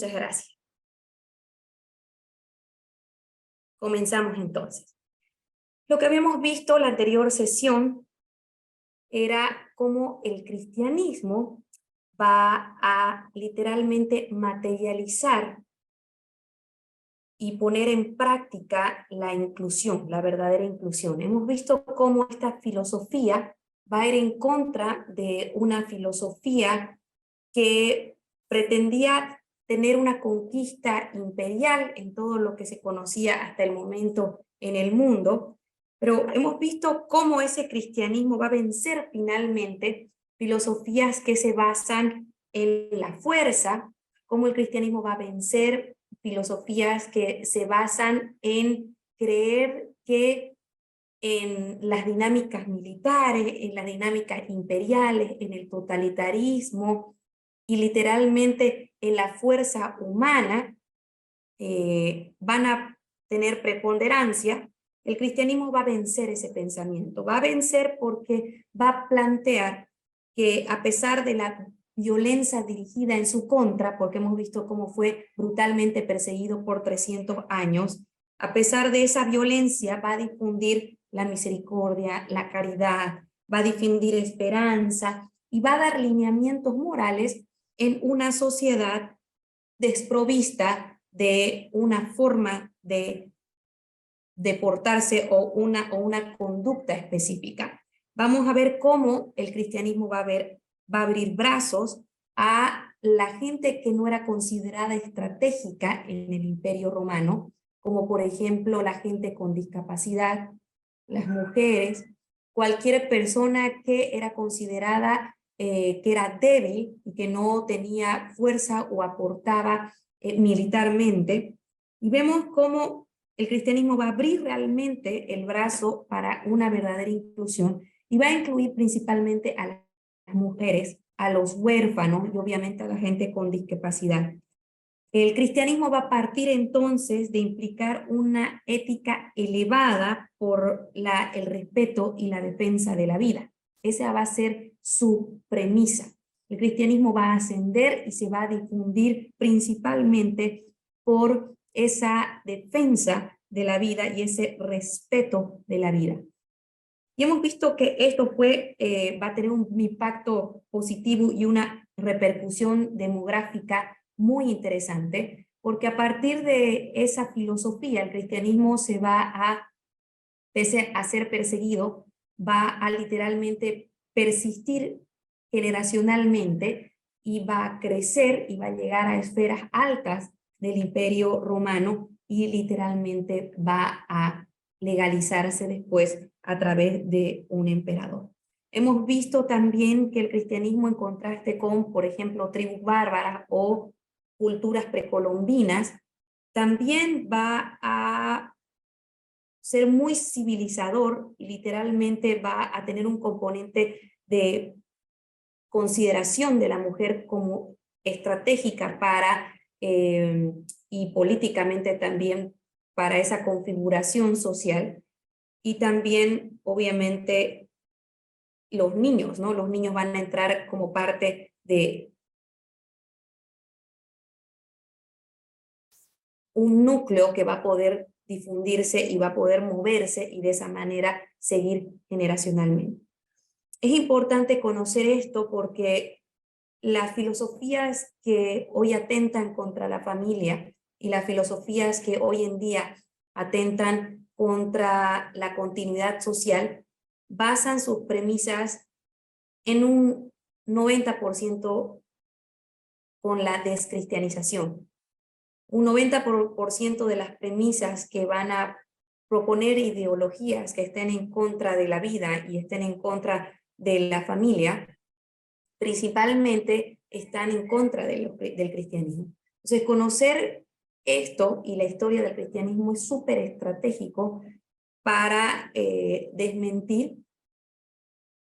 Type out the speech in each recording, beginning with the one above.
Muchas gracias. Comenzamos entonces. Lo que habíamos visto en la anterior sesión era cómo el cristianismo va a literalmente materializar y poner en práctica la inclusión, la verdadera inclusión. Hemos visto cómo esta filosofía va a ir en contra de una filosofía que pretendía tener una conquista imperial en todo lo que se conocía hasta el momento en el mundo, pero hemos visto cómo ese cristianismo va a vencer finalmente filosofías que se basan en la fuerza, cómo el cristianismo va a vencer filosofías que se basan en creer que en las dinámicas militares, en las dinámicas imperiales, en el totalitarismo y literalmente en la fuerza humana van a tener preponderancia. El cristianismo va a vencer ese pensamiento, va a vencer porque va a plantear que a pesar de la violencia dirigida en su contra, porque hemos visto cómo fue brutalmente perseguido por 300 años, a pesar de esa violencia va a difundir la misericordia, la caridad, va a difundir esperanza y va a dar lineamientos morales en una sociedad desprovista de una forma de portarse o una conducta específica. Vamos a ver cómo el cristianismo va a abrir brazos a la gente que no era considerada estratégica en el Imperio Romano, como por ejemplo la gente con discapacidad, las mujeres, cualquier persona que era considerada que era débil y que no tenía fuerza o aportaba militarmente. Y vemos cómo el cristianismo va a abrir realmente el brazo para una verdadera inclusión y va a incluir principalmente a las mujeres, a los huérfanos y obviamente a la gente con discapacidad. El cristianismo va a partir entonces de implicar una ética elevada por el respeto y la defensa de la vida. Esa va a ser su premisa. El cristianismo va a ascender y se va a difundir principalmente por esa defensa de la vida y ese respeto de la vida. Y hemos visto que esto va a tener un impacto positivo y una repercusión demográfica muy interesante, porque a partir de esa filosofía el cristianismo se va a, pese a ser perseguido, va a literalmente persistir generacionalmente y va a crecer y va a llegar a esferas altas del Imperio Romano y literalmente va a legalizarse después a través de un emperador. Hemos visto también que el cristianismo, en contraste con, por ejemplo, tribus bárbaras o culturas precolombinas, también va a ser muy civilizador y literalmente va a tener un componente de consideración de la mujer como estratégica para y políticamente también para esa configuración social. Y también, obviamente, los niños, ¿no? Los niños van a entrar como parte de un núcleo que va a poder difundirse y va a poder moverse y de esa manera seguir generacionalmente. Es importante conocer esto porque las filosofías que hoy atentan contra la familia y las filosofías que hoy en día atentan contra la continuidad social basan sus premisas en un 90% con la descristianización. Un 90% de las premisas que van a proponer ideologías que estén en contra de la vida y estén en contra de la familia, principalmente están en contra del cristianismo. Entonces, conocer esto y la historia del cristianismo es súper estratégico para desmentir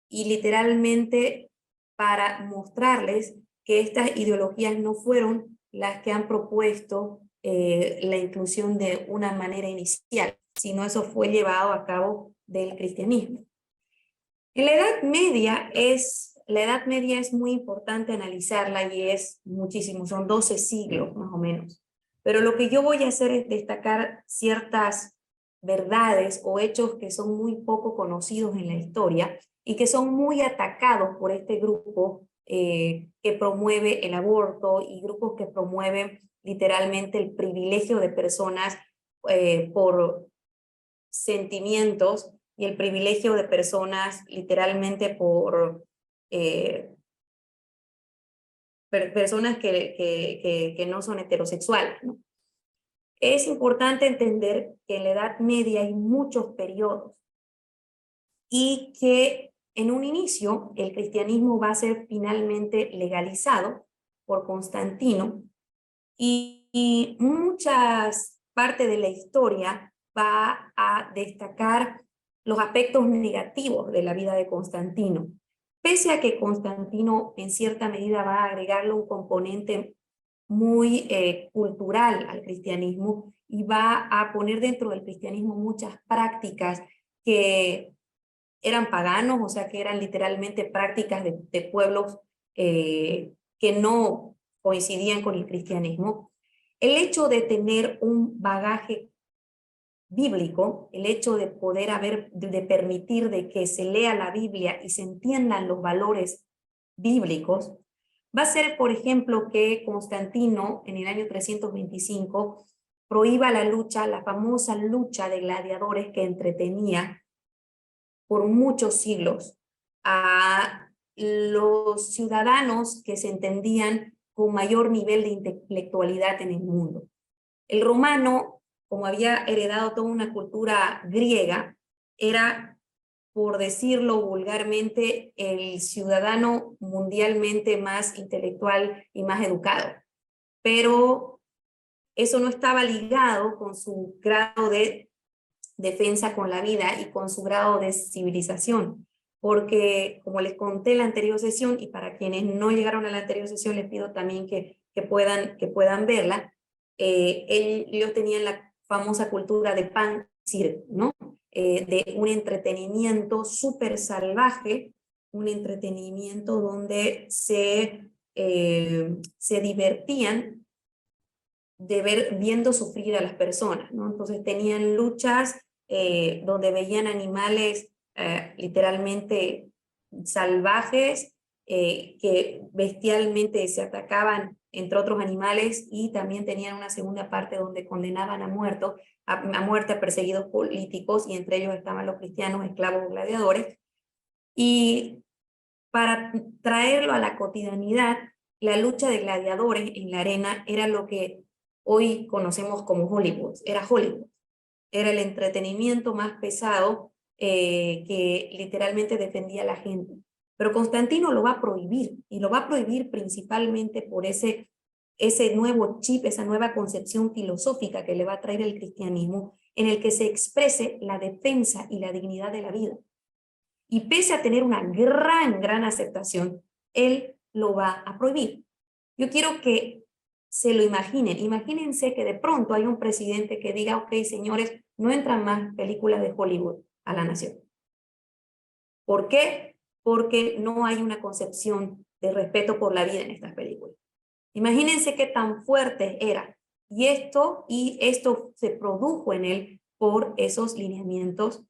y literalmente para mostrarles que estas ideologías no fueron las que han propuesto la inclusión de una manera inicial, sino eso fue llevado a cabo del cristianismo. En la Edad Media es la Edad Media es muy importante analizarla y es muchísimo, son 12 siglos más o menos. Pero lo que yo voy a hacer es destacar ciertas verdades o hechos que son muy poco conocidos en la historia y que son muy atacados por este grupo que promueve el aborto y grupos que promueven literalmente el privilegio de personas por sentimientos y el privilegio de personas literalmente por personas que no son heterosexuales, ¿no? Es importante entender que en la Edad Media hay muchos periodos y que en un inicio el cristianismo va a ser finalmente legalizado por Constantino y muchas partes de la historia va a destacar los aspectos negativos de la vida de Constantino. Pese a que Constantino en cierta medida va a agregarle un componente muy cultural al cristianismo y va a poner dentro del cristianismo muchas prácticas que eran paganos, o sea, que eran literalmente prácticas de pueblos que no coincidían con el cristianismo. El hecho de tener un bagaje bíblico, el hecho de poder de permitir de que se lea la Biblia y se entiendan los valores bíblicos, va a ser, por ejemplo, que Constantino en el año 325 prohíba la lucha, la famosa lucha de gladiadores que entretenía por muchos siglos a los ciudadanos que se entendían con mayor nivel de intelectualidad en el mundo. El romano, como había heredado toda una cultura griega, era, por decirlo vulgarmente, el ciudadano mundialmente más intelectual y más educado. Pero eso no estaba ligado con su grado de defensa con la vida y con su grado de civilización. Porque, como les conté en la anterior sesión, y para quienes no llegaron a la anterior sesión, les pido también que puedan verla, ellos tenían la famosa cultura de pan circo, ¿no? De un entretenimiento súper salvaje, un entretenimiento donde se divertían viendo sufrir a las personas, ¿no? Entonces tenían luchas donde veían animales literalmente salvajes que bestialmente se atacaban entre otros animales y también tenían una segunda parte donde condenaban a muerte a perseguidos políticos y entre ellos estaban los cristianos, esclavos, gladiadores. Y para traerlo a la cotidianidad, la lucha de gladiadores en la arena era lo que hoy conocemos como Hollywood, era el entretenimiento más pesado que literalmente defendía a la gente. Pero Constantino lo va a prohibir, y lo va a prohibir principalmente por ese nuevo chip, esa nueva concepción filosófica que le va a traer el cristianismo, en el que se exprese la defensa y la dignidad de la vida. Y pese a tener una gran aceptación, él lo va a prohibir. Yo quiero que se lo imaginen. Imagínense que de pronto hay un presidente que diga, ok, señores, no entran más películas de Hollywood a la nación. ¿Por qué? Porque no hay una concepción de respeto por la vida en estas películas. Imagínense qué tan fuerte era. Y esto se produjo en él por esos lineamientos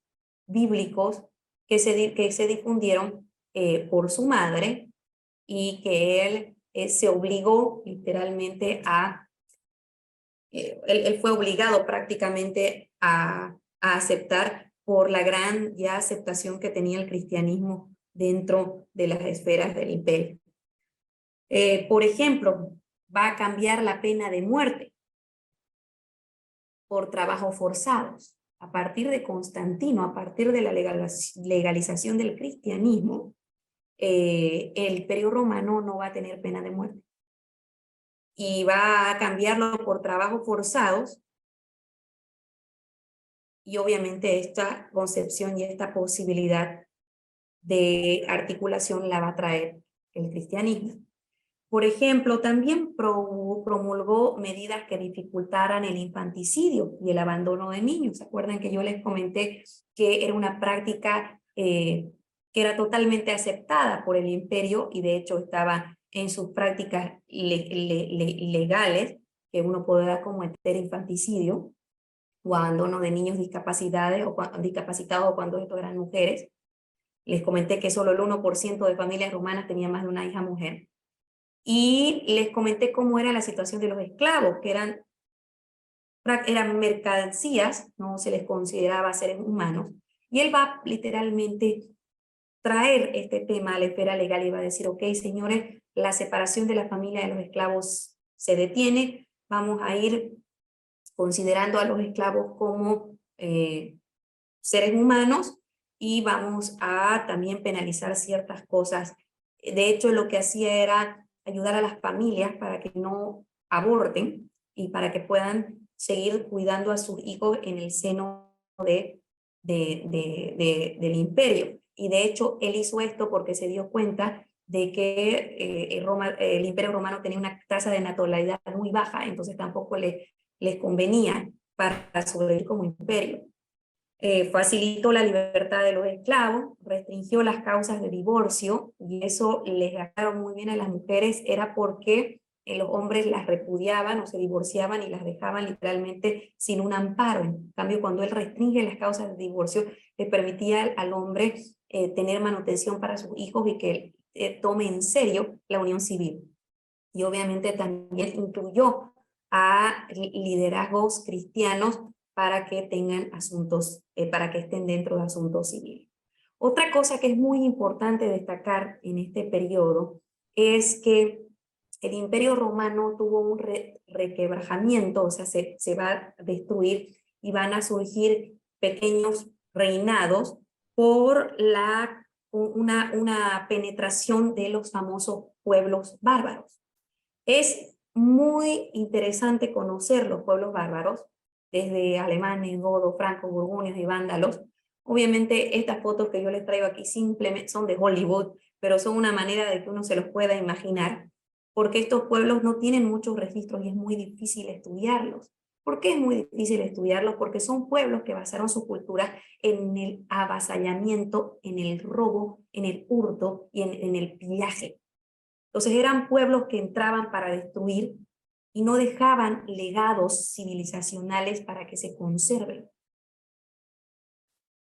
bíblicos que se difundieron por su madre y que él se obligó literalmente él fue obligado prácticamente a aceptar por la gran ya aceptación que tenía el cristianismo dentro de las esferas del imperio. Por ejemplo, va a cambiar la pena de muerte por trabajos forzados. A partir de Constantino, a partir de la legalización del cristianismo, el Imperio Romano no va a tener pena de muerte. Y va a cambiarlo por trabajos forzados. Y obviamente esta concepción y esta posibilidad de articulación la va a traer el cristianismo. Por ejemplo, también promulgó medidas que dificultaran el infanticidio y el abandono de niños. ¿Se acuerdan que yo les comenté que era una práctica que era totalmente aceptada por el imperio y de hecho estaba en sus prácticas legales, que uno podrá cometer infanticidio o abandono de niños discapacitados o cuando estos eran mujeres. Les comenté que solo el 1% de familias romanas tenía más de una hija mujer. Y les comenté cómo era la situación de los esclavos, que eran mercancías, no se les consideraba seres humanos. Y él va literalmente traer este tema a la esfera legal y va a decir, ok, señores, la separación de la familia de los esclavos se detiene, vamos a ir considerando a los esclavos como seres humanos y vamos a también penalizar ciertas cosas. De hecho, lo que hacía era ayudar a las familias para que no aborten y para que puedan seguir cuidando a sus hijos en el seno del imperio. Y de hecho, él hizo esto porque se dio cuenta de que el imperio romano tenía una tasa de natalidad muy baja, entonces tampoco les convenía para sobrevivir como imperio. Facilitó la libertad de los esclavos, restringió las causas de divorcio, y eso les dejaron muy bien a las mujeres, era porque los hombres las repudiaban o se divorciaban y las dejaban literalmente sin un amparo. En cambio, cuando él restringe las causas de divorcio, le permitía al hombre tener manutención para sus hijos y que tome en serio la unión civil. Y obviamente también incluyó a liderazgos cristianos para que tengan asuntos, para que estén dentro de asuntos civiles. Otra cosa que es muy importante destacar en este periodo es que el Imperio Romano tuvo un requebrajamiento, o sea, se va a destruir y van a surgir pequeños reinados por una penetración de los famosos pueblos bárbaros. Es muy interesante conocer los pueblos bárbaros, desde alemanes, godos, francos, burgundios y vándalos. Obviamente estas fotos que yo les traigo aquí simplemente son de Hollywood, pero son una manera de que uno se los pueda imaginar, porque estos pueblos no tienen muchos registros y es muy difícil estudiarlos. ¿Por qué es muy difícil estudiarlos? Porque son pueblos que basaron su cultura en el avasallamiento, en el robo, en el hurto y en el pillaje. Entonces eran pueblos que entraban para destruir y no dejaban legados civilizacionales para que se conserven.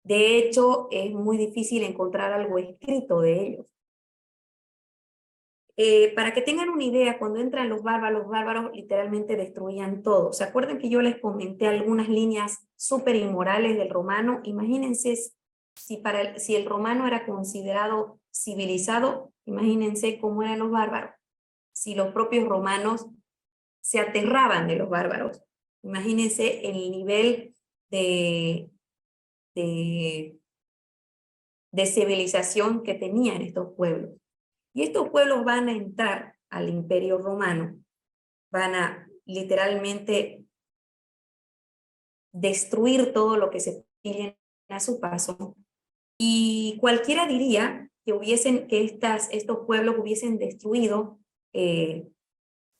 De hecho, es muy difícil encontrar algo escrito de ellos. Para que tengan una idea, cuando entran los bárbaros literalmente destruían todo. ¿Se acuerdan que yo les comenté algunas líneas súper inmorales del romano? Imagínense si el romano era considerado civilizado, imagínense cómo eran los bárbaros. Si los propios romanos se aterraban de los bárbaros. Imagínense el nivel de civilización que tenían estos pueblos. Y estos pueblos van a entrar al Imperio Romano, van a literalmente destruir todo lo que se pillen a su paso. Y cualquiera diría que estos pueblos hubiesen destruido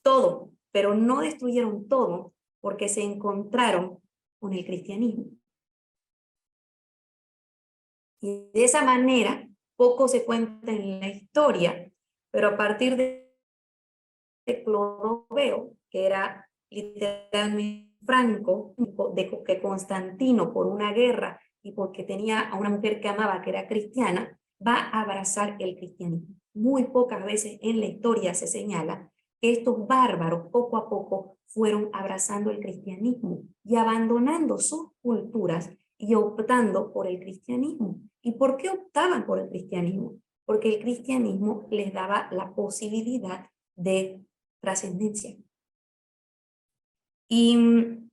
todo, pero no destruyeron todo porque se encontraron con el cristianismo. Y de esa manera, poco se cuenta en la historia, pero a partir de Clodoveo, que era literalmente franco, de que Constantino, por una guerra y porque tenía a una mujer que amaba, que era cristiana, va a abrazar el cristianismo. Muy pocas veces en la historia se señala que estos bárbaros poco a poco fueron abrazando el cristianismo y abandonando sus culturas y optando por el cristianismo. ¿Y por qué optaban por el cristianismo? Porque el cristianismo les daba la posibilidad de trascendencia. Y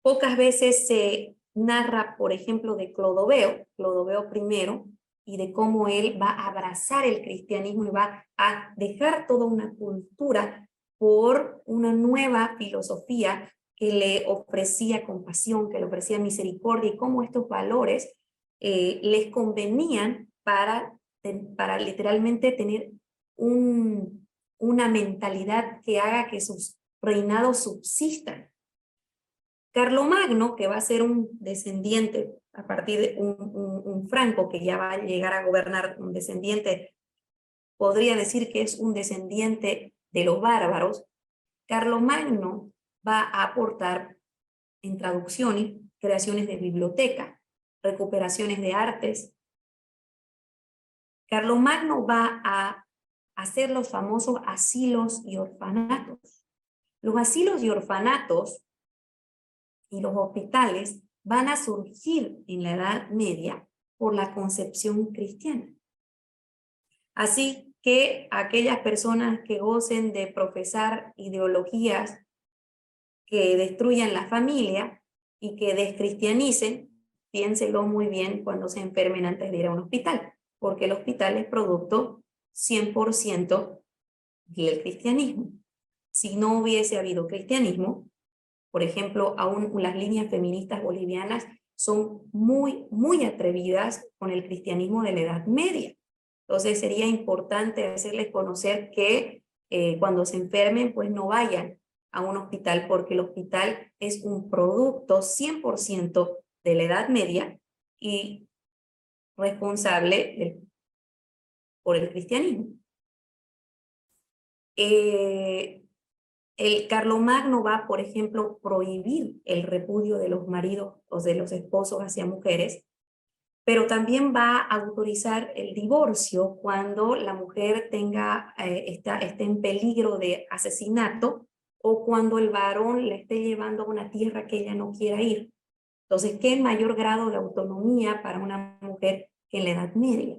pocas veces se narra, por ejemplo, de Clodoveo I, y de cómo él va a abrazar el cristianismo y va a dejar toda una cultura por una nueva filosofía que le ofrecía compasión, que le ofrecía misericordia, y cómo estos valores les convenían para literalmente tener una mentalidad que haga que sus reinados subsistan. Carlomagno, que va a ser un descendiente a partir de un Franco que ya va a llegar a gobernar, un descendiente, podría decir que es un descendiente de los bárbaros. Carlomagno va a aportar en traducciones, creaciones de biblioteca, recuperaciones de artes. Carlomagno va a hacer los famosos asilos y orfanatos. Los asilos y orfanatos y los hospitales van a surgir en la Edad Media por la concepción cristiana. Así que aquellas personas que gocen de profesar ideologías que destruyan la familia y que descristianicen, piénselo muy bien cuando se enfermen antes de ir a un hospital, porque el hospital es producto 100% del cristianismo. Si no hubiese habido cristianismo, por ejemplo, aún las líneas feministas bolivianas son muy atrevidas con el cristianismo de la Edad Media. Entonces sería importante hacerles conocer que cuando se enfermen, pues no vayan a un hospital, porque el hospital es un producto 100% de la Edad Media y responsable por el cristianismo. El Carlomagno va, por ejemplo, prohibir el repudio de los maridos o de los esposos hacia mujeres, pero también va a autorizar el divorcio cuando la mujer esté en peligro de asesinato o cuando el varón le esté llevando a una tierra que ella no quiera ir. Entonces, ¿qué mayor grado de autonomía para una mujer que en la Edad Media?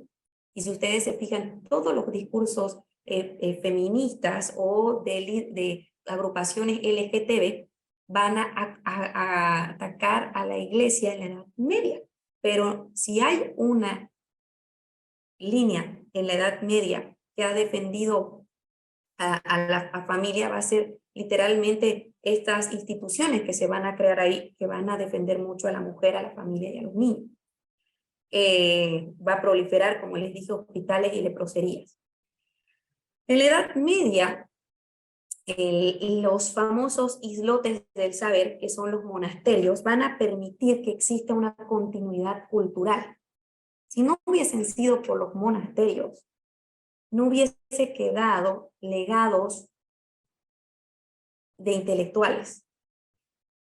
Y si ustedes se fijan, todos los discursos feministas o de agrupaciones LGTB van a atacar a la iglesia en la Edad Media. Pero si hay una línea en la Edad Media que ha defendido a la familia, va a ser literalmente estas instituciones que se van a crear ahí, que van a defender mucho a la mujer, a la familia y a los niños. Va a proliferar, como les dije, hospitales y leproserías. En la Edad Media, los famosos islotes del saber, que son los monasterios, van a permitir que exista una continuidad cultural. Si no hubiesen sido por los monasterios, no hubiese quedado legados de intelectuales.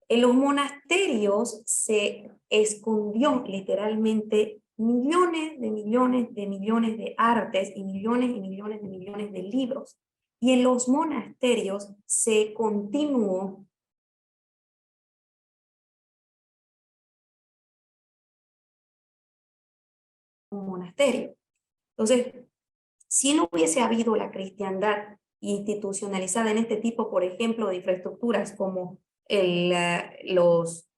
En los monasterios se escondió literalmente millones de artes y millones de libros. Y en los monasterios se continuó un monasterio. Entonces, si no hubiese habido la cristiandad institucionalizada en este tipo, por ejemplo, de infraestructuras como los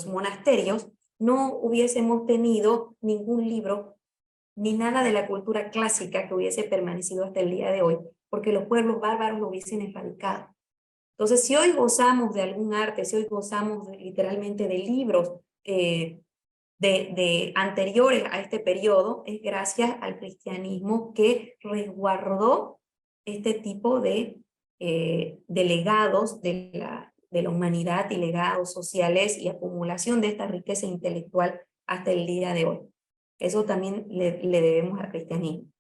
monasterios, no hubiésemos tenido ningún libro ni nada de la cultura clásica que hubiese permanecido hasta el día de hoy, porque los pueblos bárbaros lo hubiesen erradicado. Entonces, si hoy gozamos de algún arte, si hoy gozamos literalmente de libros anteriores a este periodo, es gracias al cristianismo que resguardó este tipo de legados de la humanidad y legados sociales y acumulación de esta riqueza intelectual hasta el día de hoy. Eso también le debemos al cristianismo.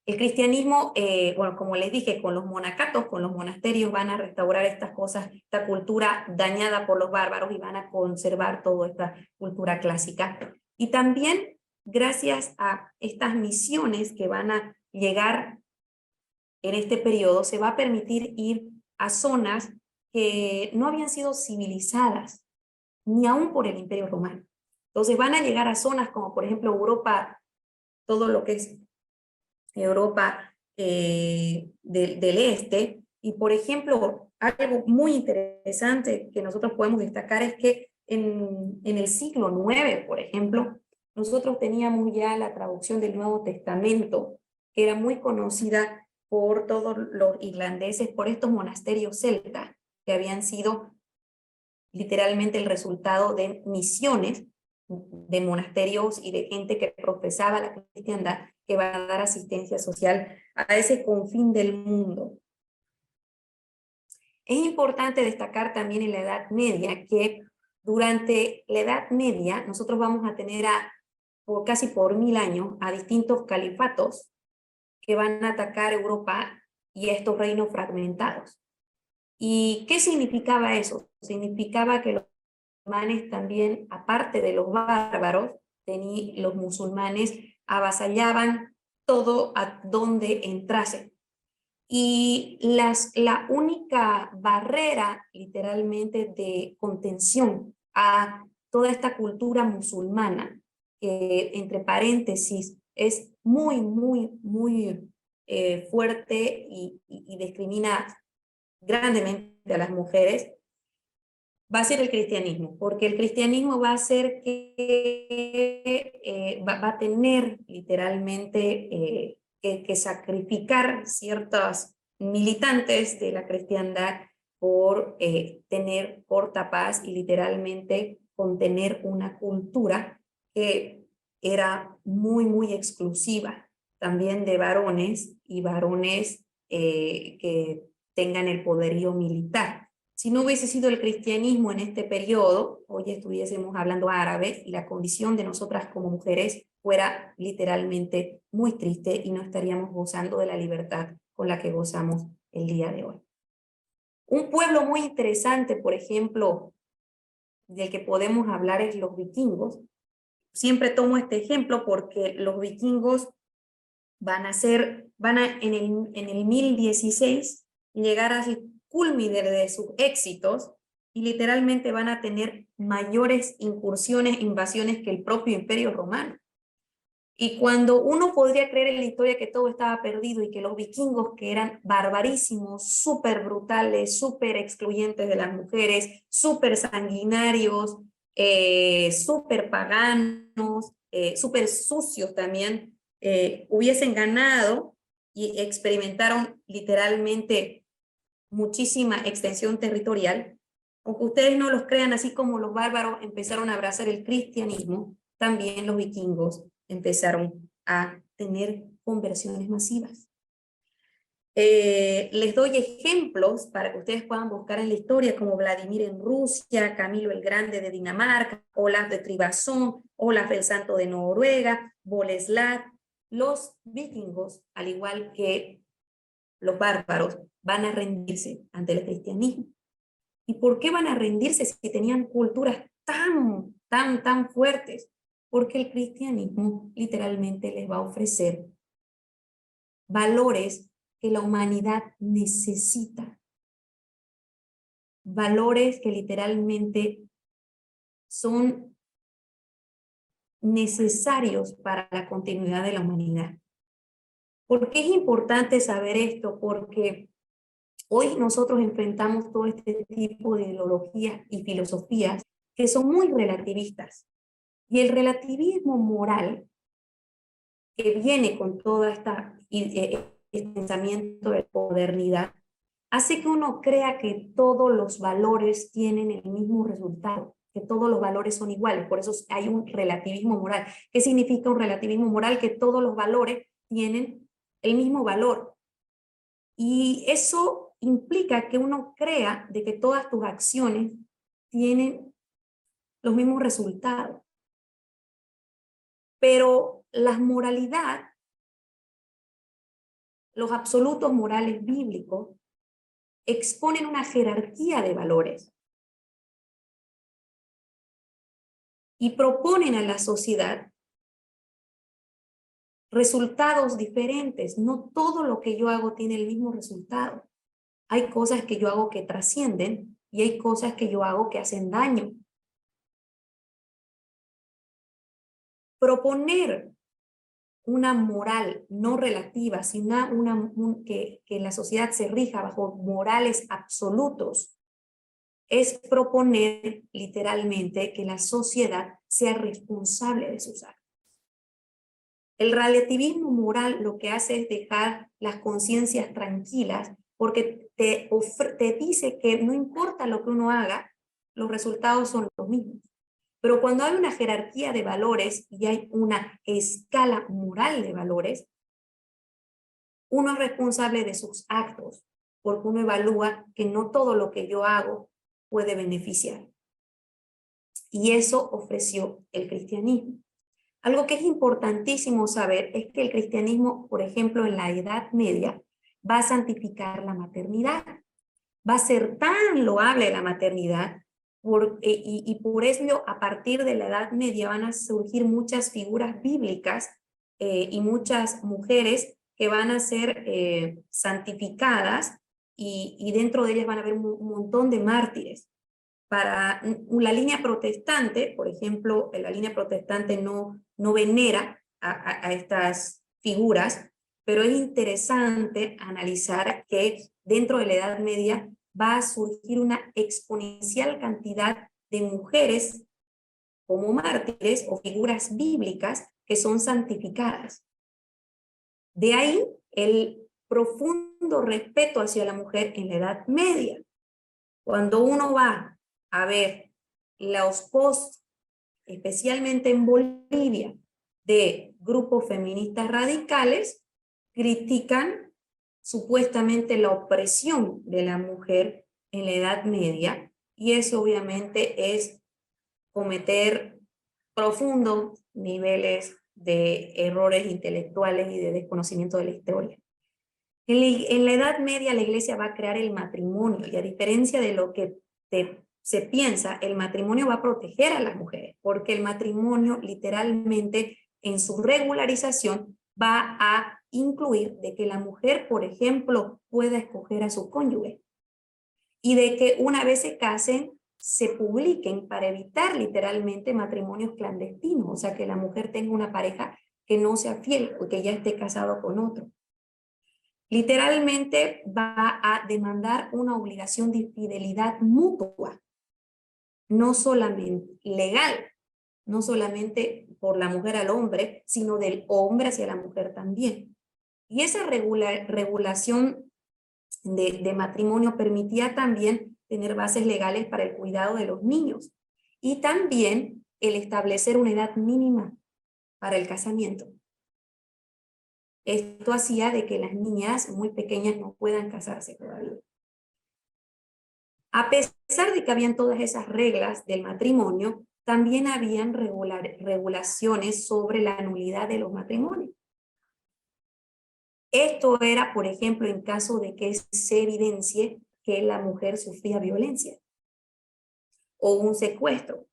El cristianismo, bueno, como les dije, con los monacatos, con los monasterios van a restaurar estas cosas, esta cultura dañada por los bárbaros y van a conservar toda esta cultura clásica. Y también, gracias a estas misiones que van a llegar en este periodo, se va a permitir ir a zonas que no habían sido civilizadas, ni aún por el Imperio Romano. Entonces van a llegar a zonas como, por ejemplo, Europa, todo lo que es Europa del Este. Y, por ejemplo, algo muy interesante que nosotros podemos destacar es que en el siglo IX, por ejemplo, nosotros teníamos ya la traducción del Nuevo Testamento, que era muy conocida por todos los irlandeses, por estos monasterios celtas, que habían sido literalmente el resultado de misiones de monasterios y de gente que profesaba la cristiandad, que va a dar asistencia social a ese confín del mundo. Es importante destacar también en la Edad Media que durante la Edad Media nosotros vamos a tener casi por 1000 años a distintos califatos que van a atacar Europa y estos reinos fragmentados. ¿Y qué significaba eso? Significaba que los musulmanes también, aparte de los bárbaros, los musulmanes avasallaban todo a donde entrasen. Y la única barrera, literalmente, de contención a toda esta cultura musulmana, que entre paréntesis es muy fuerte y discrimina grandemente a las mujeres, va a ser el cristianismo, porque el cristianismo va a hacer que va a tener literalmente que sacrificar ciertos militantes de la cristiandad por tener corta paz y literalmente contener una cultura que era muy exclusiva, también de varones y varones que tengan el poderío militar. Si no hubiese sido el cristianismo en este periodo, hoy estuviésemos hablando árabe y la condición de nosotras como mujeres fuera literalmente muy triste y no estaríamos gozando de la libertad con la que gozamos el día de hoy. Un pueblo muy interesante, por ejemplo, del que podemos hablar es los vikingos. Siempre tomo este ejemplo porque los vikingos van en el 1016 llegar a culmine de sus éxitos y literalmente van a tener mayores incursiones, invasiones que el propio Imperio Romano. Y cuando uno podría creer en la historia que todo estaba perdido y que los vikingos, que eran barbarísimos, súper brutales, súper excluyentes de las mujeres, súper sanguinarios, súper paganos, súper sucios también, hubiesen ganado y experimentaron literalmente muchísima extensión territorial, aunque ustedes no los crean, así como los bárbaros empezaron a abrazar el cristianismo, también los vikingos empezaron a tener conversiones masivas. Les doy ejemplos para que ustedes puedan buscar en la historia, como Vladimir en Rusia, Camilo el Grande de Dinamarca, Olaf de Tribazón, Olaf el Santo de Noruega, Boleslav. Los vikingos, al igual que los bárbaros, van a rendirse ante el cristianismo. ¿Y por qué van a rendirse si tenían culturas tan fuertes? Porque el cristianismo literalmente les va a ofrecer valores que la humanidad necesita. Valores que literalmente son necesarios para la continuidad de la humanidad. ¿Por qué es importante saber esto? Porque hoy nosotros enfrentamos todo este tipo de ideologías y filosofías que son muy relativistas. Y el relativismo moral que viene con todo este pensamiento de modernidad hace que uno crea que todos los valores tienen el mismo resultado, que todos los valores son iguales. Por eso hay un relativismo moral. ¿Qué significa un relativismo moral? Que todos los valores tienen el mismo valor. Y eso implica que uno crea de que todas tus acciones tienen los mismos resultados. Pero la moralidad, los absolutos morales bíblicos, exponen una jerarquía de valores y proponen a la sociedad resultados diferentes. No todo lo que yo hago tiene el mismo resultado. Hay cosas que yo hago que trascienden y hay cosas que yo hago que hacen daño. Proponer una moral no relativa, sino que la sociedad se rija bajo morales absolutos, es proponer literalmente que la sociedad sea responsable de sus actos. El relativismo moral lo que hace es dejar las conciencias tranquilas porque te dice que no importa lo que uno haga, los resultados son los mismos. Pero cuando hay una jerarquía de valores y hay una escala moral de valores, uno es responsable de sus actos porque uno evalúa que no todo lo que yo hago puede beneficiar. Y eso ofreció el cristianismo. Algo que es importantísimo saber es que el cristianismo, por ejemplo, en la Edad Media, va a santificar la maternidad. Va a ser tan loable la maternidad y por eso a partir de la Edad Media van a surgir muchas figuras bíblicas y muchas mujeres que van a ser santificadas y dentro de ellas van a haber un montón de mártires. Para la línea protestante, por ejemplo, la línea protestante no venera a estas figuras, pero es interesante analizar que dentro de la Edad Media va a surgir una exponencial cantidad de mujeres como mártires o figuras bíblicas que son santificadas. De ahí el profundo respeto hacia la mujer en la Edad Media. Cuando uno va a ver los posts, especialmente en Bolivia, de grupos feministas radicales, critican supuestamente la opresión de la mujer en la Edad Media, y eso obviamente es cometer profundos niveles de errores intelectuales y de desconocimiento de la historia. En la Edad Media la Iglesia va a crear el matrimonio, y a diferencia de lo que se piensa, el matrimonio va a proteger a las mujeres, porque el matrimonio literalmente en su regularización va a incluir de que la mujer, por ejemplo, pueda escoger a su cónyuge y de que una vez se casen, se publiquen para evitar literalmente matrimonios clandestinos, o sea, que la mujer tenga una pareja que no sea fiel o que ya esté casado con otro. Literalmente va a demandar una obligación de fidelidad mutua, no solamente legal, no solamente por la mujer al hombre, sino del hombre hacia la mujer también. Y esa regulación de matrimonio permitía también tener bases legales para el cuidado de los niños y también el establecer una edad mínima para el casamiento. Esto hacía de que las niñas muy pequeñas no puedan casarse todavía. A pesar de que habían todas esas reglas del matrimonio, también habían regulaciones sobre la nulidad de los matrimonios. Esto era, por ejemplo, en caso de que se evidencie que la mujer sufría violencia, o un secuestro,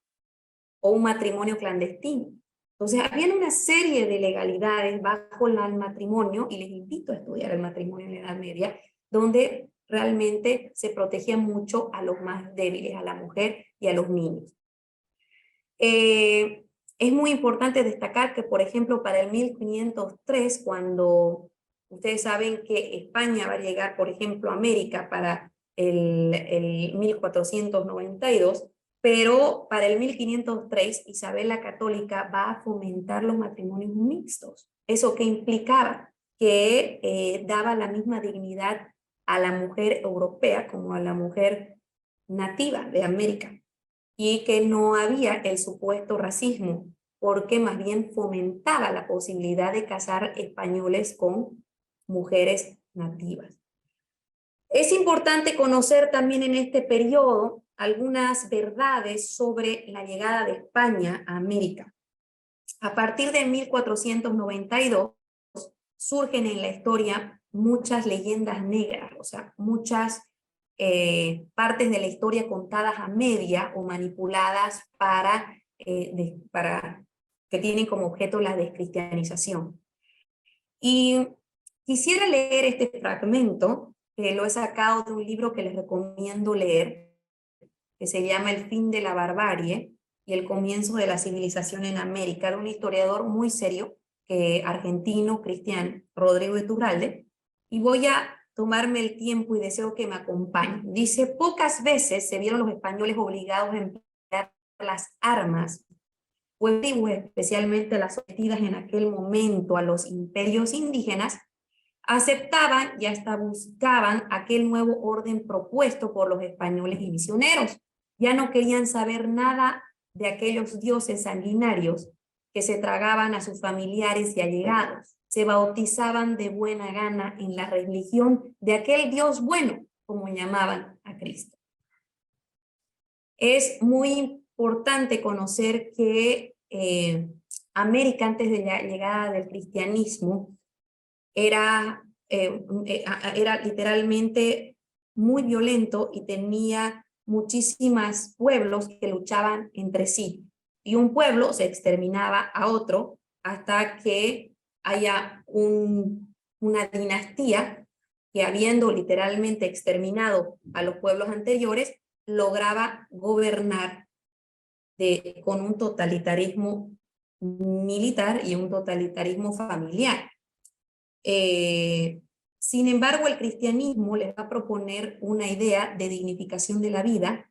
o un matrimonio clandestino. Entonces, había una serie de legalidades bajo el matrimonio, y les invito a estudiar el matrimonio en la Edad Media, donde realmente se protegía mucho a los más débiles, a la mujer y a los niños. Es muy importante destacar que, por ejemplo, para el 1503, cuando ustedes saben que España va a llegar, por ejemplo, a América para el 1492, pero para el 1503 Isabel la Católica va a fomentar los matrimonios mixtos. ¿Eso qué implicaba? Que daba la misma dignidad a la mujer europea como a la mujer nativa de América, y que no había el supuesto racismo, porque más bien fomentaba la posibilidad de casar españoles con mujeres nativas. Es importante conocer también en este periodo algunas verdades sobre la llegada de España a América. A partir de 1492 surgen en la historia muchas leyendas negras, o sea, muchas partes de la historia contadas a media o manipuladas para que tienen como objeto la descristianización. Y quisiera leer este fragmento, que lo he sacado de un libro que les recomiendo leer, que se llama El fin de la barbarie y el comienzo de la civilización en América, de un historiador muy serio, argentino, cristiano, Rodrigo Iturralde, y voy a tomarme el tiempo y deseo que me acompañen. Dice: pocas veces se vieron los españoles obligados a emplear las armas, pues especialmente las sometidas en aquel momento a los imperios indígenas, aceptaban y hasta buscaban aquel nuevo orden propuesto por los españoles y misioneros. Ya no querían saber nada de aquellos dioses sanguinarios que se tragaban a sus familiares y allegados. se bautizaban de buena gana en la religión de aquel Dios bueno, como llamaban a Cristo. Es muy importante conocer que América, antes de la llegada del cristianismo, era literalmente muy violento y tenía muchísimos pueblos que luchaban entre sí. Y un pueblo se exterminaba a otro hasta que haya una dinastía que, habiendo literalmente exterminado a los pueblos anteriores, lograba gobernar con un totalitarismo militar y un totalitarismo familiar. Sin embargo, el cristianismo les va a proponer una idea de dignificación de la vida,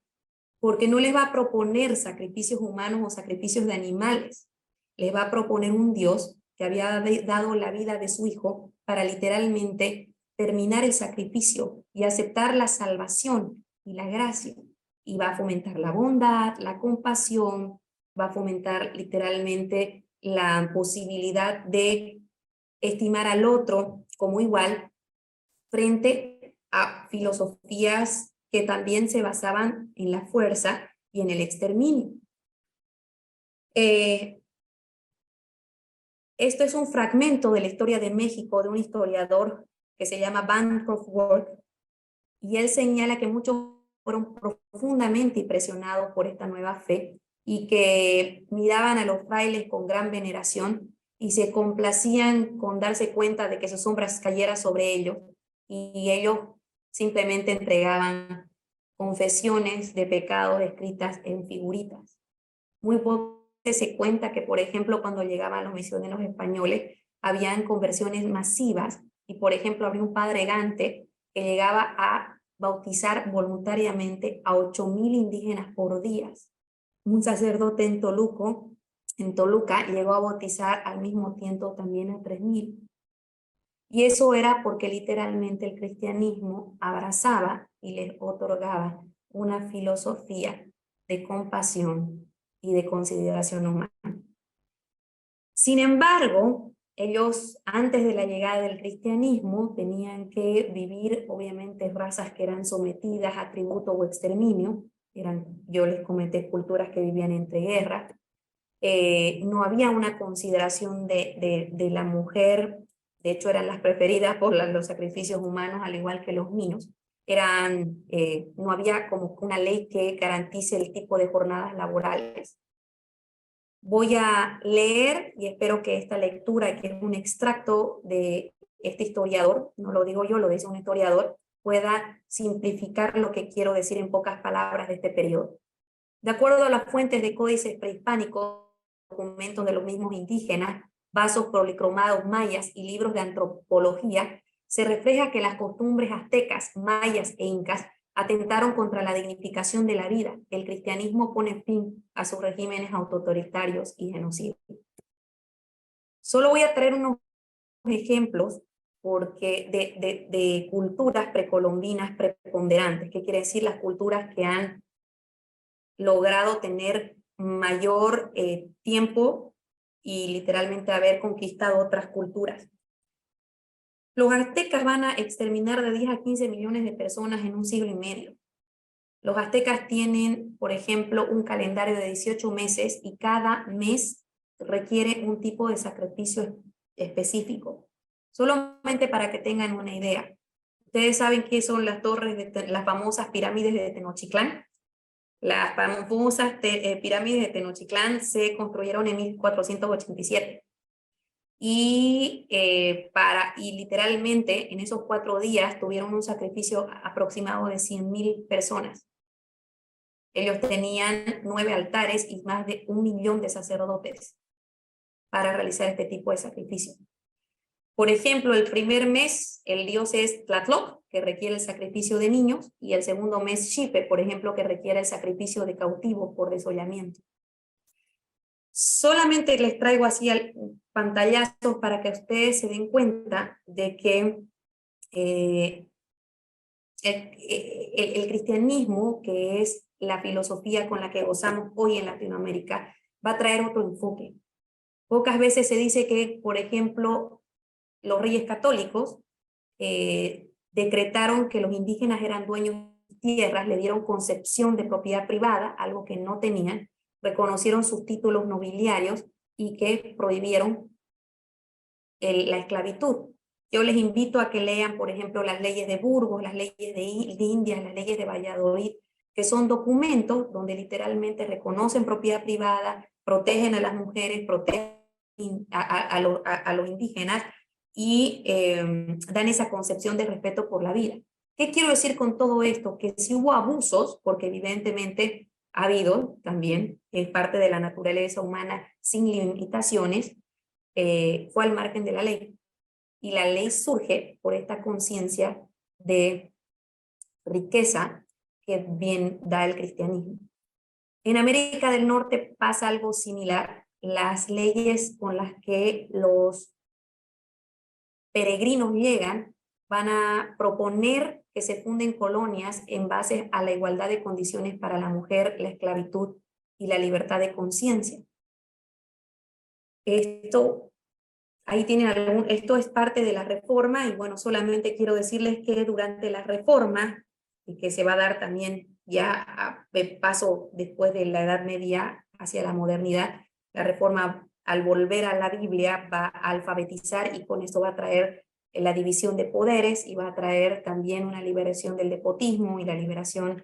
porque no les va a proponer sacrificios humanos o sacrificios de animales. Les va a proponer un Dios que había dado la vida de su hijo para literalmente terminar el sacrificio y aceptar la salvación y la gracia. Y va a fomentar la bondad, la compasión, va a fomentar literalmente la posibilidad de estimar al otro como igual frente a filosofías que también se basaban en la fuerza y en el exterminio. Esto es un fragmento de la historia de México de un historiador que se llama Bancroft Ward, y él señala que muchos fueron profundamente impresionados por esta nueva fe y que miraban a los frailes con gran veneración y se complacían con darse cuenta de que sus sombras cayeran sobre ellos, y ellos simplemente entregaban confesiones de pecados escritas en figuritas. Muy poco se cuenta que, por ejemplo, cuando llegaban los misioneros españoles, habían conversiones masivas, y por ejemplo había un padre Gante que llegaba a bautizar voluntariamente a 8,000 indígenas por día. Un sacerdote en Toluca, llegó a bautizar al mismo tiempo también a 3,000. Y eso era porque literalmente el cristianismo abrazaba y les otorgaba una filosofía de compasión y de consideración humana. Sin embargo, ellos, antes de la llegada del cristianismo, tenían que vivir, obviamente, razas que eran sometidas a tributo o exterminio. Yo les comenté, culturas que vivían entre guerras. No había una consideración de la mujer. De hecho, eran las preferidas por los sacrificios humanos, al igual que los niños. No había como una ley que garantice el tipo de jornadas laborales. Voy a leer, y espero que esta lectura, que es un extracto de este historiador, no lo digo yo, lo dice un historiador, pueda simplificar lo que quiero decir en pocas palabras de este periodo. De acuerdo a las fuentes de códices prehispánicos, documentos de los mismos indígenas, vasos policromados mayas y libros de antropología, se refleja que las costumbres aztecas, mayas e incas atentaron contra la dignificación de la vida. El cristianismo pone fin a sus regímenes autoritarios y genocidas. Solo voy a traer unos ejemplos porque de culturas precolombinas preponderantes. ¿Qué quiere decir? Las culturas que han logrado tener mayor tiempo y literalmente haber conquistado otras culturas. Los aztecas van a exterminar de 10 a 15 millones de personas en un siglo y medio. Los aztecas tienen, por ejemplo, un calendario de 18 meses y cada mes requiere un tipo de sacrificio específico. Solamente para que tengan una idea. ¿Ustedes saben qué son las las famosas pirámides de Tenochtitlán? Las famosas pirámides de Tenochtitlán se construyeron en 1487. Y literalmente en esos 4 días tuvieron un sacrificio aproximado de 100,000 personas. Ellos tenían 9 altares y más de 1 millón de sacerdotes para realizar este tipo de sacrificio. Por ejemplo, el primer mes el dios es Tlaloc, que requiere el sacrificio de niños, y el segundo mes Xipe, por ejemplo, que requiere el sacrificio de cautivos por desollamiento. Solamente les traigo así pantallazos para que ustedes se den cuenta de que el cristianismo, que es la filosofía con la que gozamos hoy en Latinoamérica, va a traer otro enfoque. Pocas veces se dice que, por ejemplo, los reyes católicos decretaron que los indígenas eran dueños de tierras, le dieron concepción de propiedad privada, algo que no tenían, reconocieron sus títulos nobiliarios y que prohibieron la esclavitud. Yo les invito a que lean, por ejemplo, las leyes de Burgos, las leyes de Indias, las leyes de Valladolid, que son documentos donde literalmente reconocen propiedad privada, protegen a las mujeres, protegen a los indígenas y dan esa concepción de respeto por la vida. ¿Qué quiero decir con todo esto? Que si hubo abusos, porque evidentemente ha habido también, es parte de la naturaleza humana sin limitaciones, fue al margen de la ley. Y la ley surge por esta conciencia de riqueza que bien da el cristianismo. En América del Norte pasa algo similar. Las leyes con las que los peregrinos llegan van a proponer que se funden colonias en base a la igualdad de condiciones para la mujer, la esclavitud y la libertad de conciencia. Esto es parte de la reforma y bueno, solamente quiero decirles que durante la reforma, y que se va a dar también ya a paso después de la Edad Media hacia la modernidad, la reforma al volver a la Biblia va a alfabetizar y con esto va a traer la división de poderes y va a traer también una liberación del despotismo y la liberación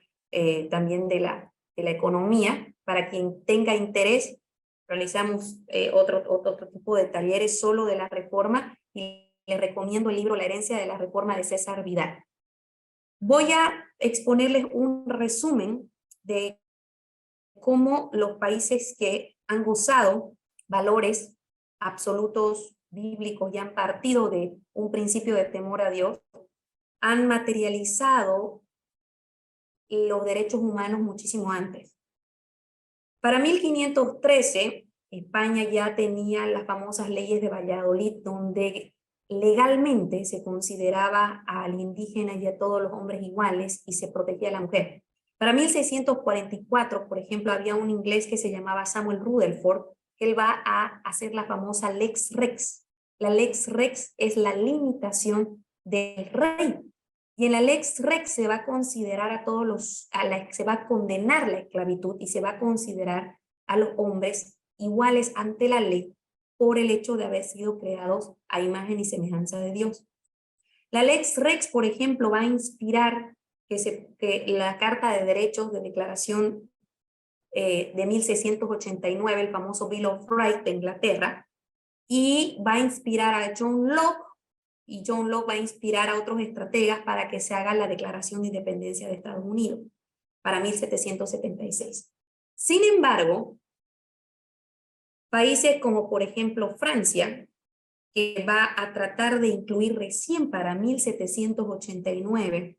también de la economía. Para quien tenga interés, realizamos otro tipo de talleres solo de la reforma y les recomiendo el libro La herencia de la reforma de César Vidal. Voy a exponerles un resumen de cómo los países que han gozado valores absolutos bíblicos y han partido de un principio de temor a Dios, han materializado los derechos humanos muchísimo antes. Para 1513, España ya tenía las famosas leyes de Valladolid, donde legalmente se consideraba al indígena y a todos los hombres iguales y se protegía a la mujer. Para 1644, por ejemplo, había un inglés que se llamaba Samuel Rutherford, que él va a hacer la famosa Lex Rex. La Lex Rex es la limitación del rey. Y en la Lex Rex se va a considerar se va a condenar la esclavitud y se va a considerar a los hombres iguales ante la ley por el hecho de haber sido creados a imagen y semejanza de Dios. La Lex Rex, por ejemplo, va a inspirar que la Carta de Derechos de Declaración de 1689, el famoso Bill of Rights de Inglaterra, y va a inspirar a John Locke, y John Locke va a inspirar a otros estrategas para que se haga la Declaración de Independencia de Estados Unidos para 1776. Sin embargo, países como por ejemplo Francia, que va a tratar de incluir recién para 1789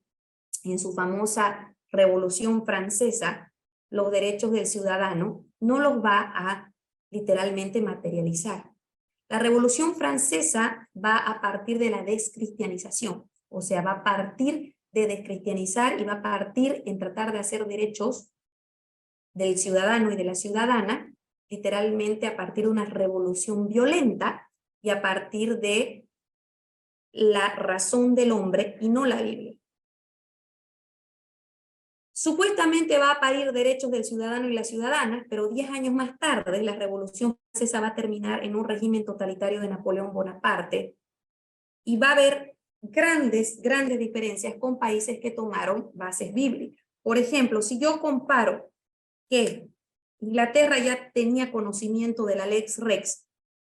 en su famosa Revolución Francesa los derechos del ciudadano, no los va a literalmente materializar. La Revolución Francesa va a partir de la descristianización, o sea, va a partir de descristianizar y va a partir en tratar de hacer derechos del ciudadano y de la ciudadana, literalmente a partir de una revolución violenta y a partir de la razón del hombre y no la Biblia. Supuestamente va a parir derechos del ciudadano y la ciudadana, pero 10 años más tarde la Revolución Francesa va a terminar en un régimen totalitario de Napoleón Bonaparte y va a haber grandes diferencias con países que tomaron bases bíblicas. Por ejemplo, si yo comparo que Inglaterra ya tenía conocimiento de la Lex Rex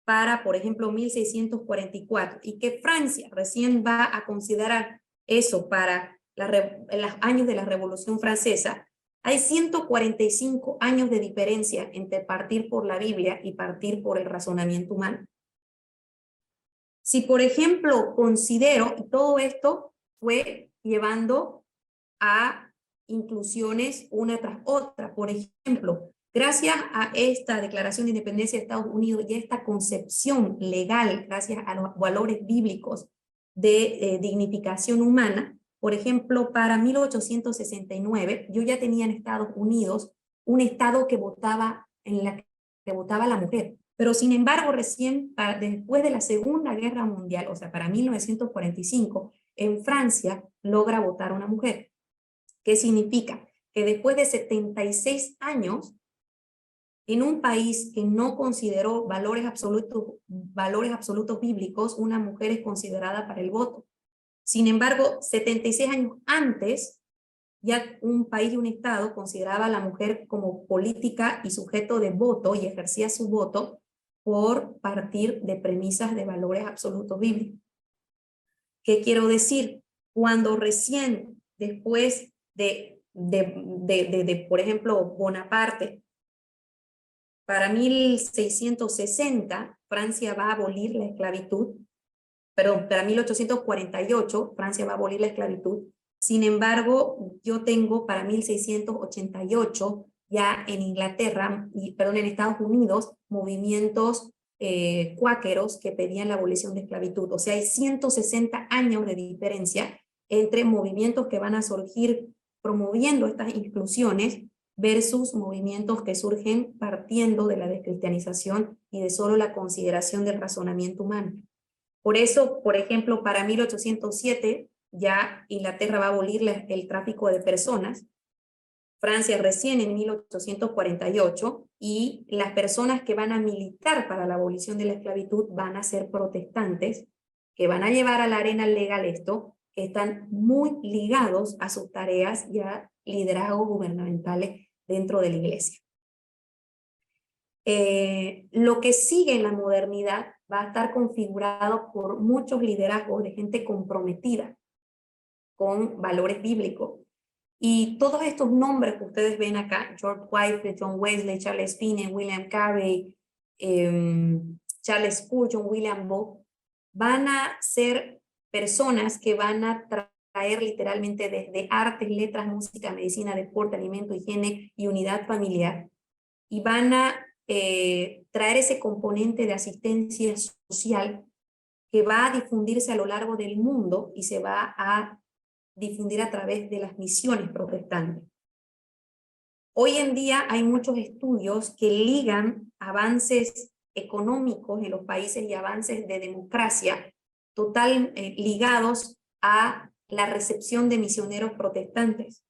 para, por ejemplo, 1644 y que Francia recién va a considerar eso para los años de la Revolución Francesa, hay 145 años de diferencia entre partir por la Biblia y partir por el razonamiento humano. Si, por ejemplo, considero, y todo esto fue llevando a inclusiones una tras otra, por ejemplo, gracias a esta Declaración de Independencia de Estados Unidos y a esta concepción legal, gracias a los valores bíblicos de dignificación humana, por ejemplo, para 1869, yo ya tenía en Estados Unidos un estado que votaba a la mujer. Pero sin embargo, recién después de la Segunda Guerra Mundial, o sea, para 1945, en Francia logra votar una mujer. ¿Qué significa? Que después de 76 años, en un país que no consideró valores absolutos bíblicos, una mujer es considerada para el voto. Sin embargo, 76 años antes, ya un país y un estado consideraba a la mujer como política y sujeto de voto y ejercía su voto por partir de premisas de valores absolutos bíblicos. ¿Qué quiero decir? Cuando recién después por ejemplo, Bonaparte, para 1660, Francia va a abolir la esclavitud, perdón, para 1848, Francia va a abolir la esclavitud. Sin embargo, yo tengo para 1688 ya en Inglaterra, perdón, en Estados Unidos, movimientos cuáqueros que pedían la abolición de esclavitud. O sea, hay 160 años de diferencia entre movimientos que van a surgir promoviendo estas inclusiones versus movimientos que surgen partiendo de la descristianización y de solo la consideración del razonamiento humano. Por eso, por ejemplo, para 1807 ya Inglaterra va a abolir el tráfico de personas, Francia recién en 1848, y las personas que van a militar para la abolición de la esclavitud van a ser protestantes, que van a llevar a la arena legal esto, que están muy ligados a sus tareas y a liderazgos gubernamentales dentro de la iglesia. Lo que sigue en la modernidad va a estar configurado por muchos liderazgos de gente comprometida con valores bíblicos. Y todos estos nombres que ustedes ven acá, George Whitefield, John Wesley, Charles Finney, William Carey, Charles Spurgeon, William Booth, van a ser personas que van a traer literalmente desde artes, letras, música, medicina, deporte, alimento, higiene y unidad familiar, y van a traer ese componente de asistencia social que va a difundirse a lo largo del mundo y se va a difundir a través de las misiones protestantes. Hoy en día hay muchos estudios que ligan avances económicos en los países y avances de democracia ligados a la recepción de misioneros protestantes.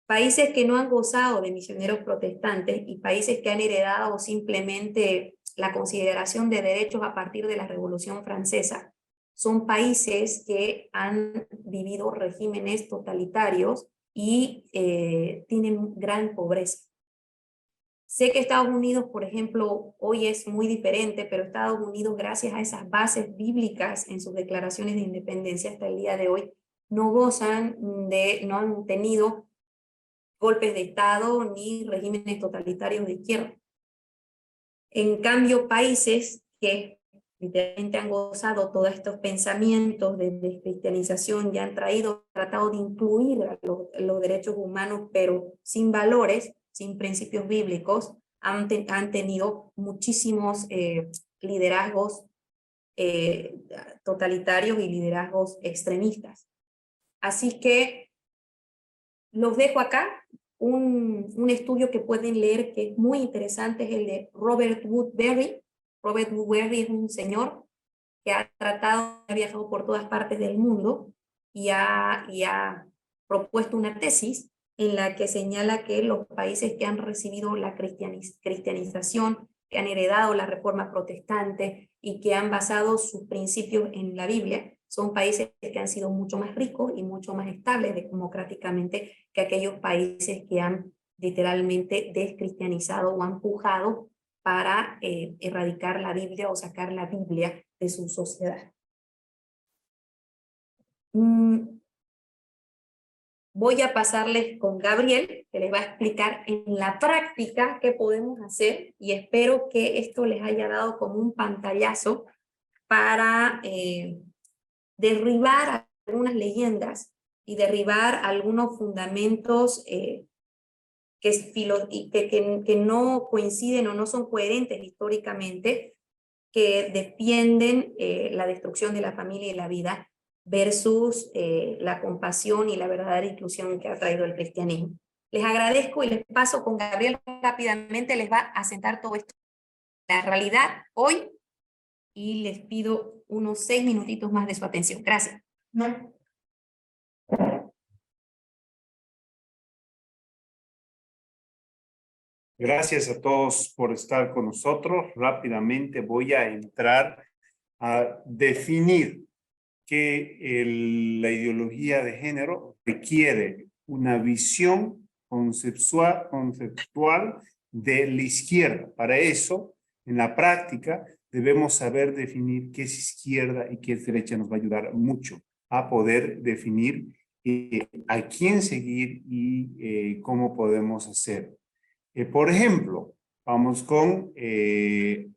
Países que no han gozado de misioneros protestantes y países que han heredado simplemente la consideración de derechos a partir de la Revolución Francesa, son países que han vivido regímenes totalitarios y tienen gran pobreza. Sé que Estados Unidos, por ejemplo, hoy es muy diferente, pero Estados Unidos, gracias a esas bases bíblicas en sus declaraciones de independencia hasta el día de hoy, no han tenido golpes de Estado ni regímenes totalitarios de izquierda. En cambio, países que literalmente han gozado todos estos pensamientos de descristianización y han tratado de incluir a los derechos humanos, pero sin valores, sin principios bíblicos, han tenido muchísimos liderazgos totalitarios y liderazgos extremistas. Así que los dejo acá. Un estudio que pueden leer que es muy interesante es el de Robert Woodbury. Robert Woodbury es un señor que ha viajado por todas partes del mundo y ha propuesto una tesis en la que señala que los países que han recibido la cristianización, que han heredado la reforma protestante y que han basado sus principios en la Biblia, son países que han sido mucho más ricos y mucho más estables democráticamente que aquellos países que han literalmente descristianizado o han pujado para erradicar la Biblia o sacar la Biblia de su sociedad. Voy a pasarles con Gabriel, que les va a explicar en la práctica qué podemos hacer, y espero que esto les haya dado como un pantallazo para derribar algunas leyendas y derribar algunos fundamentos que no coinciden o no son coherentes históricamente, que defienden la destrucción de la familia y la vida versus la compasión y la verdadera inclusión que ha traído el cristianismo. Les agradezco y les paso con Gabriel rápidamente, les va a sentar todo esto. la realidad hoy y les pido unos 6 minutitos más de su atención. Gracias. No. Gracias a todos por estar con nosotros. Rápidamente voy a entrar a definir que la ideología de género requiere una visión conceptual de la izquierda. Para eso, en la práctica, debemos saber definir qué es izquierda y qué es derecha. Nos va a ayudar mucho a poder definir a quién seguir y cómo podemos hacer. Por ejemplo, vamos con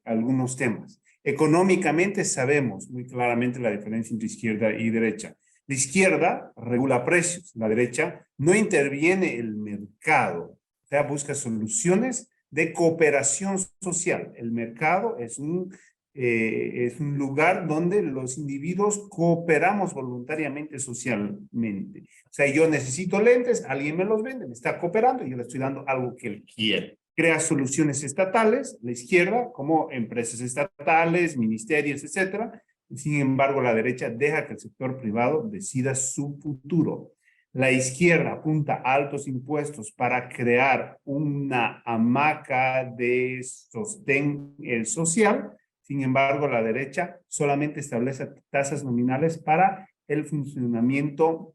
algunos temas. Económicamente sabemos muy claramente la diferencia entre izquierda y derecha. La izquierda regula precios, la derecha no interviene el mercado, o sea, busca soluciones de cooperación social. El mercado es un lugar donde los individuos cooperamos voluntariamente socialmente. O sea, yo necesito lentes, alguien me los vende, me está cooperando y yo le estoy dando algo que él quiere. Crea soluciones estatales, la izquierda, como empresas estatales, ministerios, etcétera. Sin embargo, la derecha deja que el sector privado decida su futuro. La izquierda apunta a altos impuestos para crear una hamaca de sostén social. Sin embargo, la derecha solamente establece tasas nominales para el funcionamiento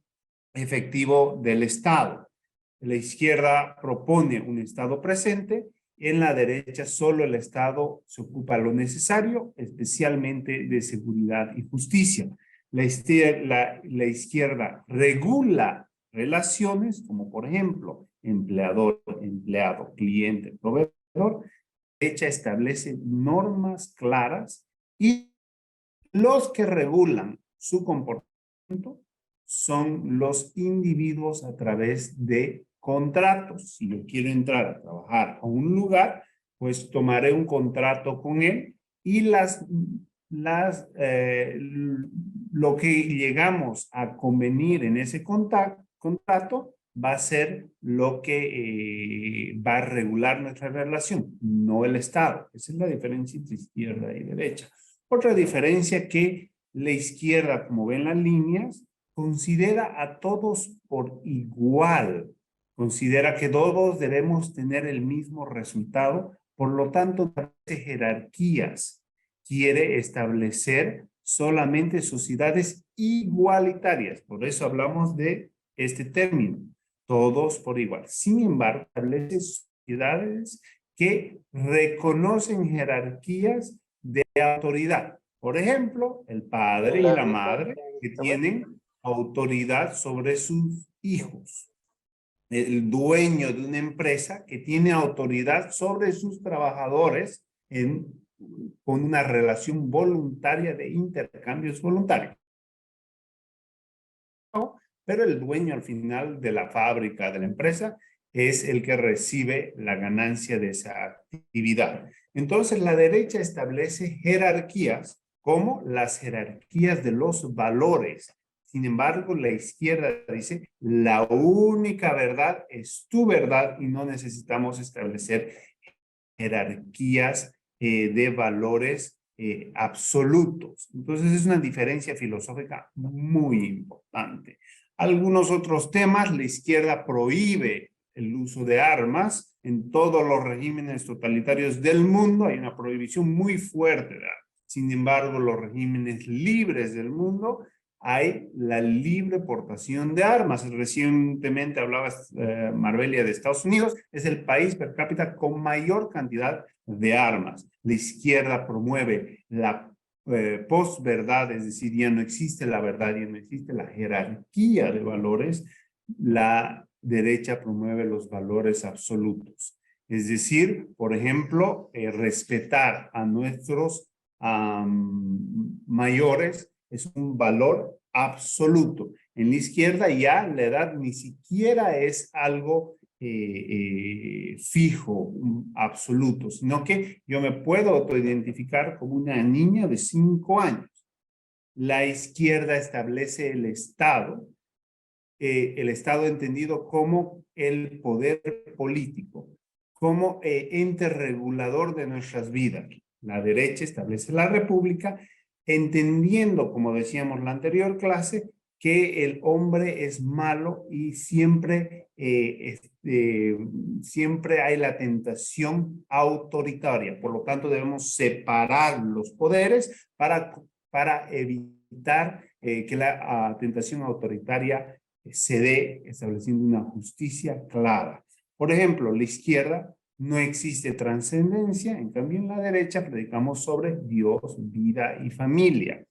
efectivo del Estado. La izquierda propone un Estado presente, en la derecha solo el Estado se ocupa lo necesario, especialmente de seguridad y justicia. La izquierda regula relaciones como por ejemplo empleador, empleado, cliente, proveedor. La derecha establece normas claras y los que regulan su comportamiento son los individuos a través de contratos. Si yo quiero entrar a trabajar a un lugar, pues tomaré un contrato con él y lo que llegamos a convenir en ese contrato va a ser lo que va a regular nuestra relación, no el Estado. Esa es la diferencia entre izquierda y derecha. Otra diferencia que la izquierda, como ven las líneas, considera a todos por igual. Considera que todos debemos tener el mismo resultado, por lo tanto, no hace jerarquías. Quiere establecer solamente sociedades igualitarias. Por eso hablamos de este término, todos por igual. Sin embargo, establece sociedades que reconocen jerarquías de autoridad. Por ejemplo, el padre y la madre que tienen autoridad sobre sus hijos. El dueño de una empresa que tiene autoridad sobre sus trabajadores con una relación voluntaria de intercambios voluntarios. Pero el dueño al final de la fábrica, de la empresa, es el que recibe la ganancia de esa actividad. Entonces, la derecha establece jerarquías como las jerarquías de los valores. Sin embargo, la izquierda dice, la única verdad es tu verdad y no necesitamos establecer jerarquías de valores absolutos. Entonces, es una diferencia filosófica muy importante. Algunos otros temas, la izquierda prohíbe el uso de armas en todos los regímenes totalitarios del mundo. Hay una prohibición muy fuerte de armas. Sin embargo, los regímenes libres del mundo hay la libre portación de armas. Recientemente hablabas, Marbelia, de Estados Unidos. Es el país per cápita con mayor cantidad de armas. La izquierda promueve la posverdad, es decir, ya no existe la verdad, ya no existe la jerarquía de valores. La derecha promueve los valores absolutos. Es decir, por ejemplo, respetar a nuestros mayores es un valor absoluto. En la izquierda ya la edad ni siquiera es algo fijo, absoluto, sino que yo me puedo autoidentificar como una niña de 5 años. La izquierda establece el Estado entendido como el poder político, como ente regulador de nuestras vidas. La derecha establece la república, entendiendo, como decíamos en la anterior clase, que el hombre es malo y siempre hay la tentación autoritaria. Por lo tanto, debemos separar los poderes para evitar que la tentación autoritaria se dé, estableciendo una justicia clara. Por ejemplo, la izquierda no existe trascendencia, en cambio en la derecha predicamos sobre Dios, vida y familia.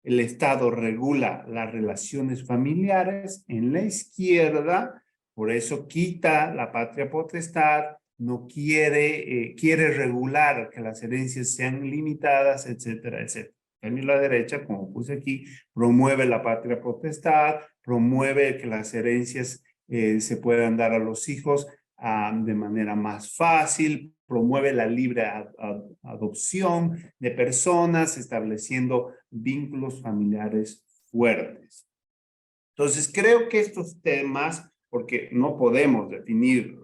El Estado regula las relaciones familiares en la izquierda, por eso quita la patria potestad, no quiere regular que las herencias sean limitadas, etcétera, etcétera. En la derecha, como puse aquí, promueve la patria potestad, promueve que las herencias se puedan dar a los hijos de manera más fácil, promueve la libre adopción de personas, estableciendo vínculos familiares fuertes. Entonces, creo que estos temas, porque no podemos definir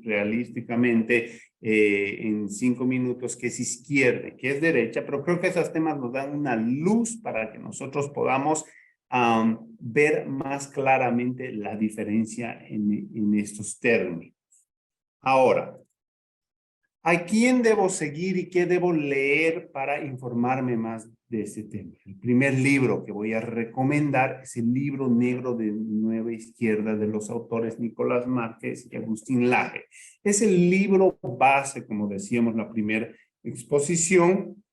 realísticamente en 5 minutos qué es izquierda y qué es derecha, pero creo que esos temas nos dan una luz para que nosotros podamos ver más claramente la diferencia en estos términos. Ahora, ¿a quién debo seguir y qué debo leer para informarme más de este tema? El primer libro que voy a recomendar es el libro negro de Nueva Izquierda de los autores Nicolás Márquez y Agustín Laje. Es el libro base, como decíamos, la primera exposición,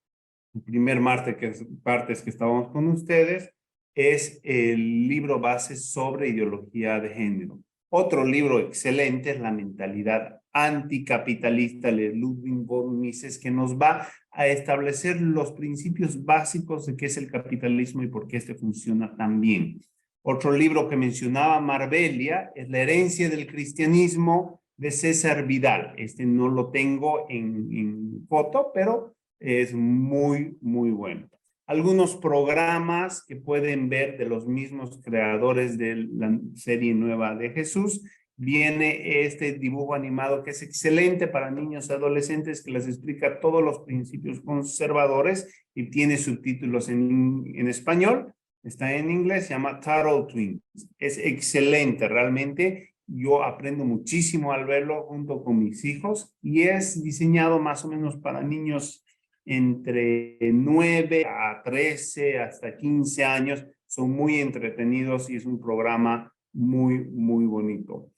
el primer martes que estábamos con ustedes, es el libro base sobre ideología de género. Otro libro excelente es La mentalidad anticapitalista de Ludwig von Mises, que nos va a establecer los principios básicos de qué es el capitalismo y por qué este funciona tan bien. Otro libro que mencionaba Marbella es La herencia del cristianismo de César Vidal. Este no lo tengo en foto, pero es muy, muy bueno. Algunos programas que pueden ver de los mismos creadores de la serie nueva de Jesús. Viene este dibujo animado que es excelente para niños y adolescentes, que les explica todos los principios conservadores y tiene subtítulos en español. Está en inglés, se llama Turtle Twins. Es excelente, realmente. Yo aprendo muchísimo al verlo junto con mis hijos y es diseñado más o menos para niños entre 9 a 13 hasta 15 años. Son muy entretenidos y es un programa muy, muy bonito.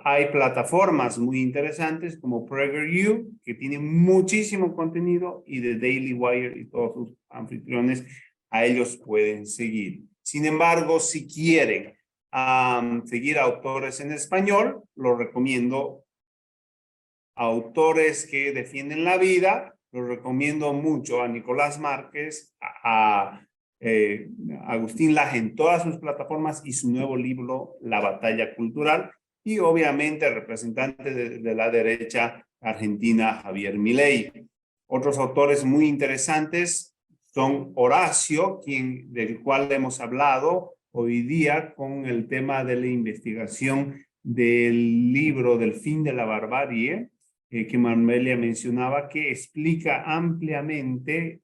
Hay plataformas muy interesantes como PragerU, que tiene muchísimo contenido, y The Daily Wire y todos sus anfitriones, a ellos pueden seguir. Sin embargo, si quieren seguir autores en español, los recomiendo. Autores que defienden la vida, los recomiendo mucho a Nicolás Márquez, a Agustín Laje en todas sus plataformas y su nuevo libro, La batalla cultural, y obviamente el representante de la derecha argentina, Javier Milei. Otros autores muy interesantes son Horacio, del cual hemos hablado hoy día con el tema de la investigación del libro del fin de la barbarie, que Marmelia mencionaba, que explica ampliamente.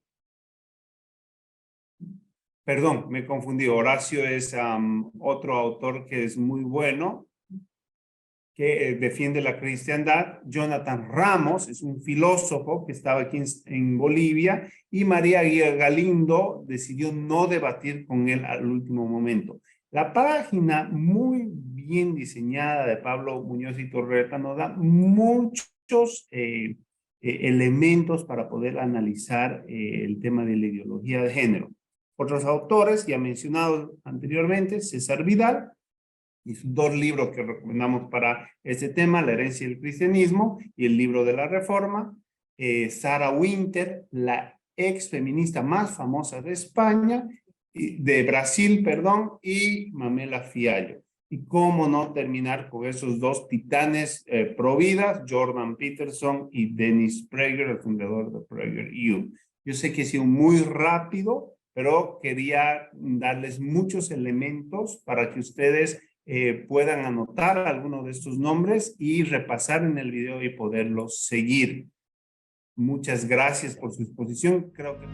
Perdón, me confundí. Horacio es otro autor que es muy bueno, que defiende la cristiandad. Jonathan Ramos es un filósofo que estaba aquí en Bolivia, y María Galindo decidió no debatir con él al último momento. La página muy bien diseñada de Pablo Muñoz y Torreta nos da muchos elementos para poder analizar el tema de la ideología de género. Otros autores ya mencionados anteriormente, César Vidal, y sus 2 libros que recomendamos para este tema, La herencia del cristianismo y El libro de la reforma. Sarah Winter, la ex feminista más famosa de España, de Brasil, perdón, y Mamela Fiallo. Y cómo no terminar con esos 2 titanes pro vida, Jordan Peterson y Dennis Prager, el fundador de PragerU. Yo sé que he sido muy rápido, pero quería darles muchos elementos para que ustedes puedan anotar algunos de estos nombres y repasar en el video y poderlos seguir. Muchas gracias por su exposición. Creo que...